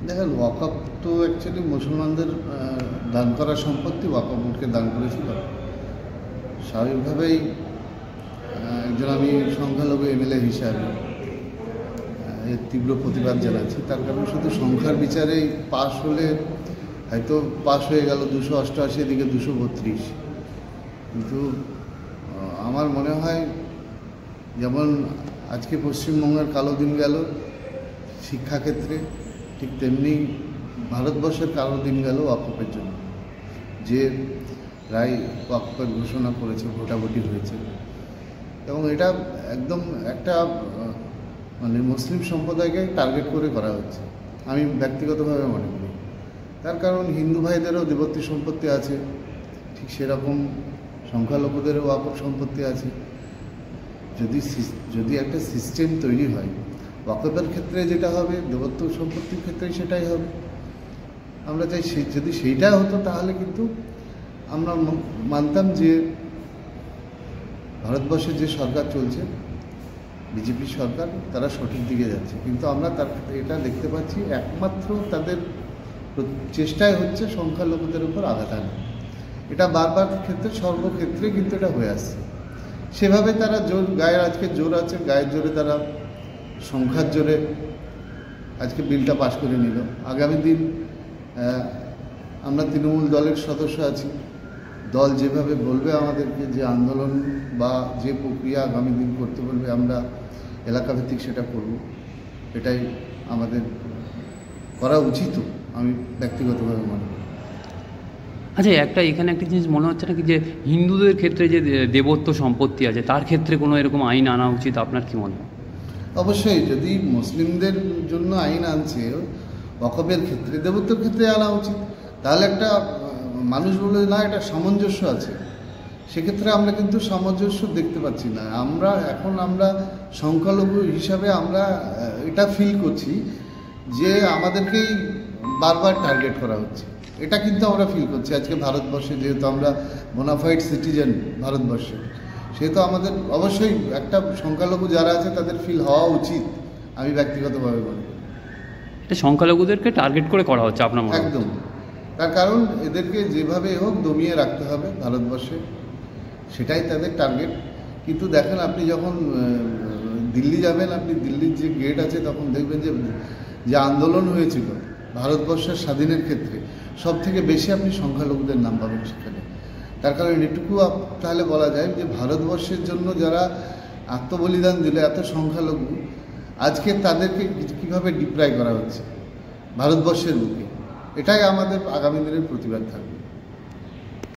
দেখেন, ওয়াকফ তো অ্যাকচুয়ালি মুসলমানদের দান করা সম্পত্তি ওয়াকফ বোর্ডকে দান করেছিল। স্বাভাবিকভাবেই একজন আমি সংখ্যালঘু এমএলএ হিসাবে এর তীব্র প্রতিবাদ জানাচ্ছি। তার কারণ শুধু সংখ্যার বিচারেই পাশ হলে হয়তো পাশ হয়ে গেল 288, এদিকে 232, কিন্তু আমার মনে হয় যেমন আজকে পশ্চিমবঙ্গের কালো দিন গেল শিক্ষাক্ষেত্রে, ঠিক তেমনি ভারতবর্ষের কালো দিন গেল ওয়াকফের জন্য। যে রায় ওয়াকফের ঘোষণা করেছে, ভোটাভুটি হয়েছে, এবং এটা একদম একটা মানে মুসলিম সম্প্রদায়কে টার্গেট করে করা হচ্ছে আমি ব্যক্তিগতভাবে মনে করি। তার কারণ হিন্দু ভাইদেরও দেবত্বী সম্পত্তি আছে, ঠিক সেরকম সংখ্যালঘুদেরও ওয়াকফ সম্পত্তি আছে। যদি একটা সিস্টেম তৈরি হয়, ওয়াকফের ক্ষেত্রে যেটা হবে দেবত্ব সম্পত্তির ক্ষেত্রে সেটাই হবে। আমরা চাই যদি সেইটা হতো তাহলে কিন্তু আমরা মানতাম যে ভারতবর্ষের যে সরকার চলছে, বিজেপি সরকার, তারা সঠিক দিকে যাচ্ছে। কিন্তু আমরা এটা দেখতে পাচ্ছি একমাত্র তাদের চেষ্টাই হচ্ছে সংখ্যালঘুদের উপর আঘাত আনা। এটা বারবার ক্ষেত্রে, সর্বক্ষেত্রে কিন্তু এটা হয়ে আসছে। সেভাবে তারা গায়ের আজকে জোর আছে, গায়ের জোরে তারা সংখ্যার জোরে আজকে বিলটা পাশ করে নিল। আগামী দিন আমরা তৃণমূল দলের সদস্য আছি, দল যেভাবে বলবে আমাদেরকে, যে আন্দোলন বা যে প্রক্রিয়া আগামী দিন করতে বলবে, আমরা এলাকাভিত্তিক সেটা করব। এটাই আমাদের করা উচিত, আমি ব্যক্তিগতভাবে মনে করি। আচ্ছা, এখানে একটা জিনিস মনে হচ্ছে না কি, যে হিন্দুদের ক্ষেত্রে যে দেবত্ব সম্পত্তি আছে তার ক্ষেত্রে কোনো এরকম আইন আনা উচিত? আপনার কি মনে হয়? অবশ্যই, যদি মুসলিমদের জন্য আইন আনছে ওয়াকফের ক্ষেত্রে, দেবত্বের ক্ষেত্রে আনা উচিত। তাহলে একটা মানুষ বলে না, এটা সামঞ্জস্য আছে। সেক্ষেত্রে আমরা কিন্তু সামঞ্জস্য দেখতে পাচ্ছি না। আমরা সংখ্যালঘু হিসাবে আমরা এটা ফিল করছি যে আমাদেরকেই বারবার টার্গেট করা হচ্ছে। এটা কিন্তু আমরা ফিল করছি আজকে ভারতবর্ষে, যেহেতু আমরা বোনাফাইড সিটিজেন ভারতবর্ষে, সেহেতু আমাদের অবশ্যই একটা সংখ্যালঘু যারা আছে তাদের ফিল হওয়া উচিত, আমি ব্যক্তিগতভাবে মনে করি। এটা সংখ্যালঘুদেরকে টার্গেট করে করা হচ্ছে আপনার মনে? একদম। তার কারণ এদেরকে যেভাবে হোক দমিয়ে রাখতে হবে ভারতবর্ষে, সেটাই তাদের টার্গেট। কিন্তু দেখেন, আপনি যখন দিল্লি যাবেন, আপনি দিল্লির যে গেট আছে, তখন দেখবেন যে আন্দোলন হয়েছিল ভারতবর্ষের স্বাধীনের ক্ষেত্রে, সব থেকে বেশি আপনি সংখ্যালঘুদের নাম পাবেন সেখানে। তার কারণ এটুকু তাহলে বলা যায় যে ভারতবর্ষের জন্য যারা আত্মবলিদান দিল, এত সংখ্যালঘু, আজকে তাদেরকে কীভাবে ডিপ্রাই করা হচ্ছে ভারতবর্ষের বুকে। এটাই আমাদের আগামী দিনের প্রতিবাদ থাকবে।